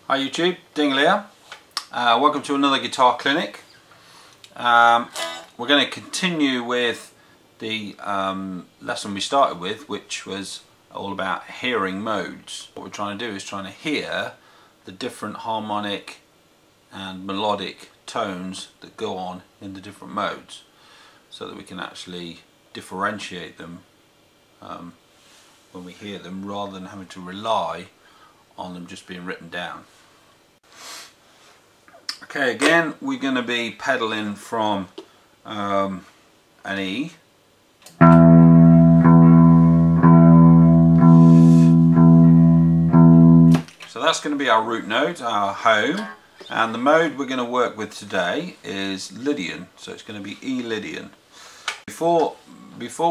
Hi YouTube, Dingle here. Welcome to another guitar clinic. We're going to continue with the lesson we started with, which was all about hearing modes. What we're trying to do is trying to hear the different harmonic and melodic tones that go on in the different modes, so that we can actually differentiate them when we hear them, rather than having to rely on them just being written down. Okay, again we're going to be pedaling from an E. So that's going to be our root note, our home, and the mode we're going to work with today is Lydian, so it's going to be E Lydian. Before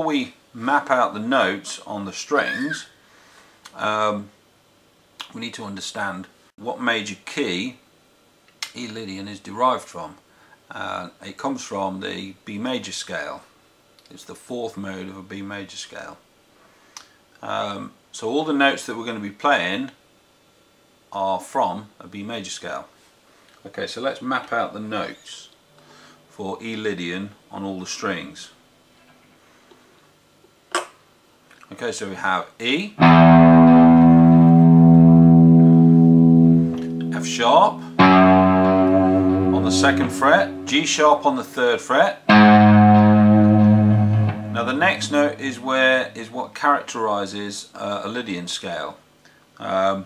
we map out the notes on the strings, we need to understand what major key E Lydian is derived from. It comes from the B major scale. It's the fourth mode of a B major scale. So all the notes that we're going to be playing are from a B major scale. Okay, so let's map out the notes for E Lydian on all the strings. Okay, so we have E, F sharp on the 2nd fret, G sharp on the 3rd fret. Now the next note is what characterizes a Lydian scale. The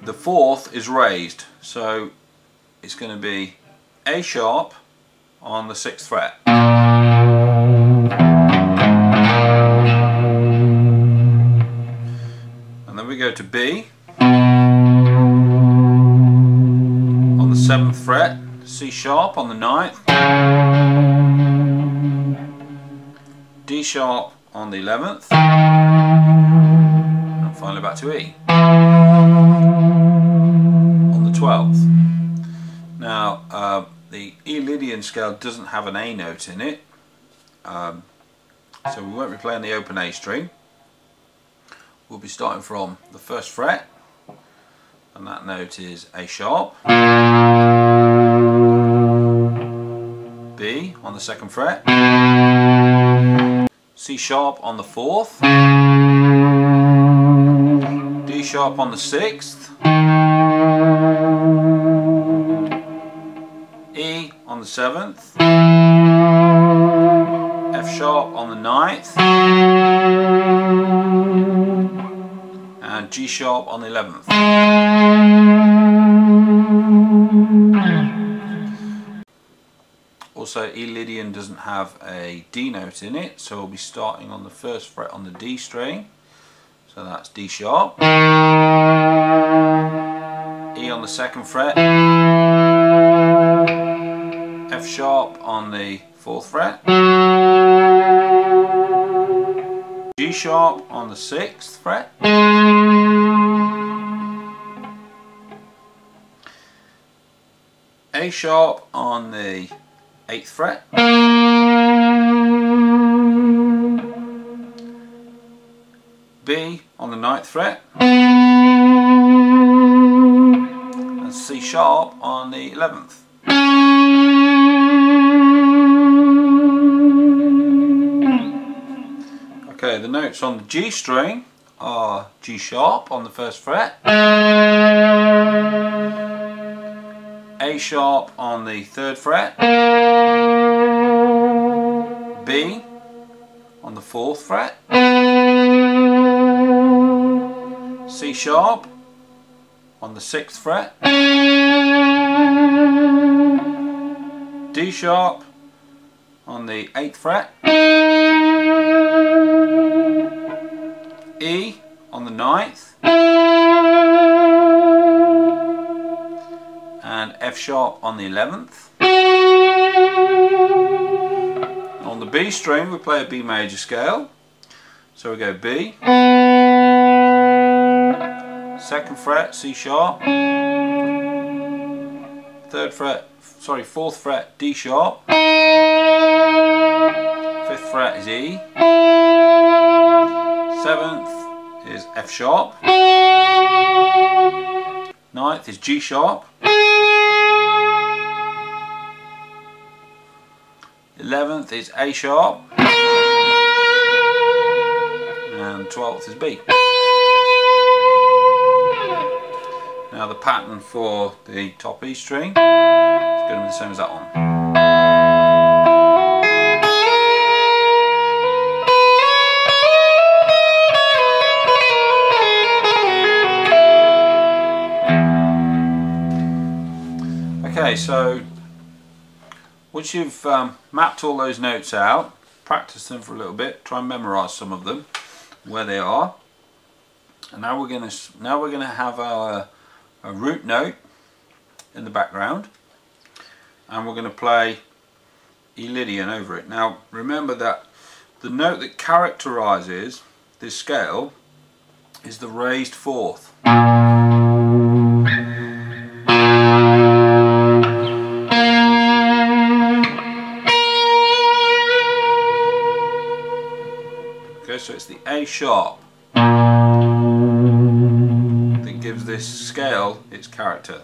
4th is raised, so it's going to be A sharp on the 6th fret. And then we go to B on the 7th fret, C sharp on the 9th, D sharp on the 11th, and finally back to E on the 12th. Now the E Lydian scale doesn't have an A note in it, so we won't be playing the open A string. We'll be starting from the 1st fret, and that note is A sharp, B on the 2nd fret, C sharp on the 4th, D sharp on the 6th, E on the 7th, F sharp on the 9th, and G sharp on the 11th. Also, E Lydian doesn't have a D note in it, so we'll be starting on the 1st fret on the D string, so that's D sharp, E on the 2nd fret, F sharp on the 4th fret, G sharp on the 6th fret, A sharp on the 8th fret, B on the 9th fret, and C sharp on the 11th. Okay, the notes on the G string are G sharp on the 1st fret, A sharp on the 3rd fret, B on the 4th fret, C sharp on the 6th fret, D sharp on the 8th fret, E on the 9th, and F sharp on the 11th. On the B string we play a B major scale, so we go B, 2nd fret C sharp, 4th fret D sharp, 5th fret is E, 7th is F sharp, 9th is G sharp. 11th is A sharp. And 12th is B. Now the pattern for the top E string is going to be the same as that one. Okay, so once you've mapped all those notes out, practice them for a little bit, try and memorise some of them, where they are. And now we're going to have a root note in the background, and we're going to play E Lydian over it. Now remember that the note that characterises this scale is the raised fourth. Okay, so it's the A sharp that gives this scale its character.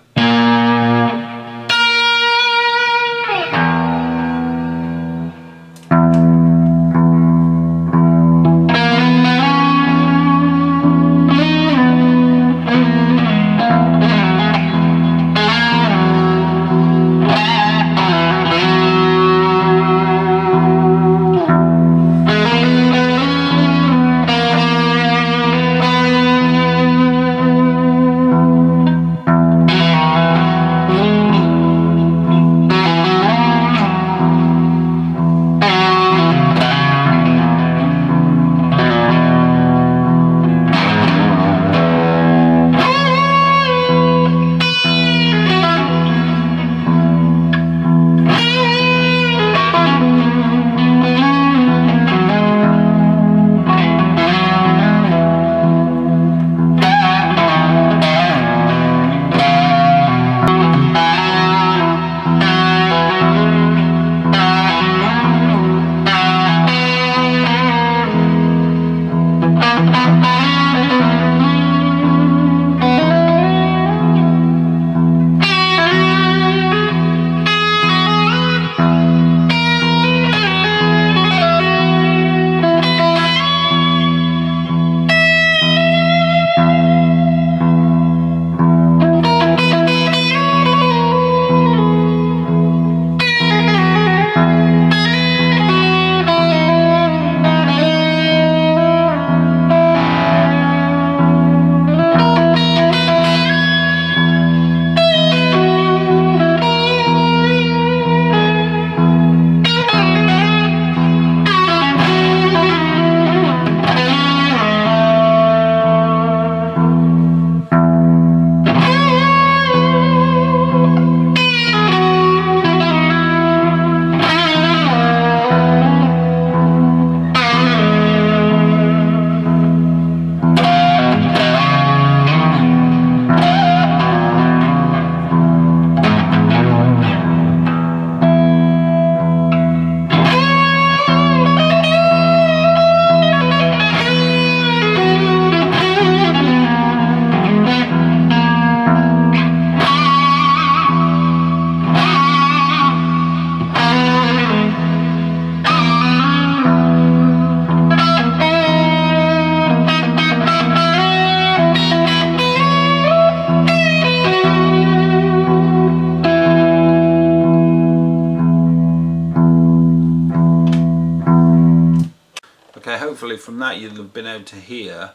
Hopefully from that you'll have been able to hear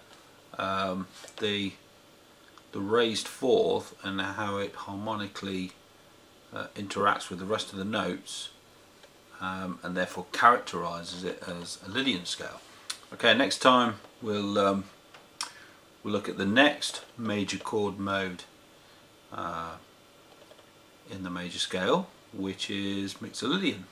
the raised fourth and how it harmonically interacts with the rest of the notes, and therefore characterises it as a Lydian scale. Okay, next time we'll look at the next major chord mode in the major scale, which is Mixolydian.